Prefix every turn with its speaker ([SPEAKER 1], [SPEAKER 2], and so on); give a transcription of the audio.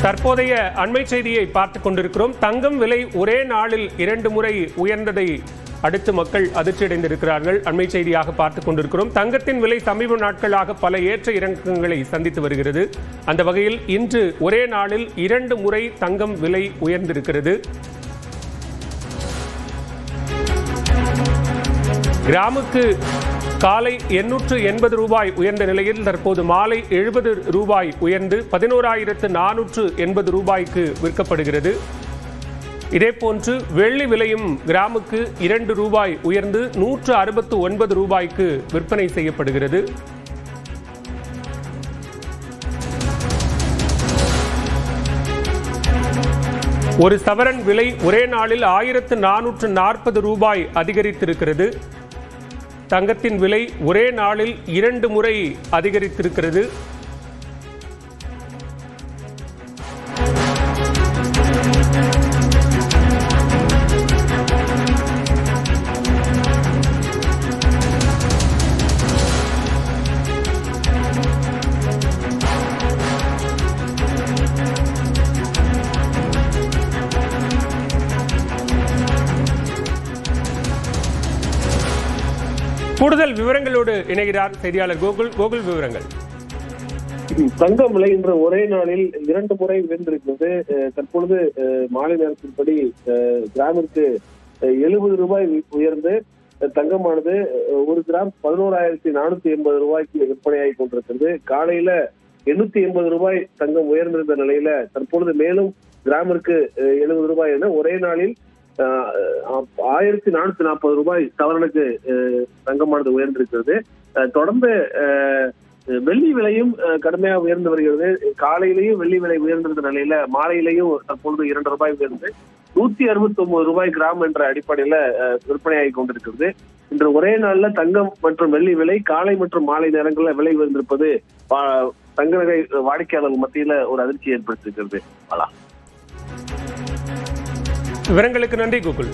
[SPEAKER 1] தற்போதைய அண்மை செய்தியை பார்த்துக் கொண்டிருக்கிறோம். தங்கம் விலை ஒரே நாளில் 2 முறை உயர்ந்ததை அடுத்து மக்கள் அதிர்ச்சியடைந்திருக்கிறார்கள். அண்மை செய்தியாக பார்த்துக் கொண்டிருக்கிறோம். தங்கத்தின் விலை சமீப நாட்களாக பல ஏற்ற இறக்கங்களை சந்தித்து வருகிறது. அந்த வகையில் இன்று ஒரே நாளில் 2 முறை தங்கம் விலை உயர்ந்திருக்கிறது. கிராமுக்கு காலை 880 ரூபாய் உயர்ந்த நிலையில் தற்போது மாலை 70 ரூபாய் உயர்ந்து 11,480 ரூபாய்க்கு விற்கப்படுகிறது. இதேபோன்று வெள்ளி விலையும் கிராமுக்கு 2 ரூபாய் உயர்ந்து 169 ரூபாய்க்கு விற்பனை செய்யப்படுகிறது. ஒரு சவரன் விலை ஒரே நாளில் 1,440 ரூபாய் அதிகரித்திருக்கிறது. தங்கத்தின் விலை ஒரே நாளில் 2 முறை அதிகரித்திருக்கிறது. கூடுதல் விவரங்களோடு இணைகிறார் செய்தியாளர் கோகுல். கோகுல், விவரங்கள்.
[SPEAKER 2] தங்கம் விலை இன்று ஒரே நாளில் 2 முறை உயர்ந்திருக்கிறது. தற்பொழுது மாலை நேரத்தின்படி கிராமிற்கு 70 ரூபாய் உயர்ந்து தங்கமானது 1 கிராம் 11,480 ரூபாய்க்கு விற்பனையாகி கொண்டிருக்கிறது. காலையில 880 ரூபாய் தங்கம் உயர்ந்திருந்த நிலையில தற்பொழுது மேலும் கிராமிற்கு 70 ரூபாய் என ஒரே நாளில் 1,440 ரூபாய் சவரனுக்கு தங்கமானது உயர்ந்திருக்கிறது. தொடர்ந்து வெள்ளி விலையும் கடுமையாக உயர்ந்து வருகிறது. காலையிலேயும் வெள்ளி விலை உயர்ந்திருந்த நிலையில மாலையிலேயும் தற்பொழுது 2 ரூபாய் உயர்ந்து 169 ரூபாய் கிராம் என்ற அடிப்படையில விற்பனையாகி கொண்டிருக்கிறது. இன்று ஒரே நாள்ல தங்கம் மற்றும் வெள்ளி விலை காலை மற்றும் மாலை நேரங்களில் விலை உயர்ந்திருப்பது தங்க நகை வாடிக்கையாளர்கள் மத்தியில ஒரு அதிர்ச்சி ஏற்படுத்தியிருக்கிறது.
[SPEAKER 1] விவரங்களுக்கு நன்றி கோகுல்.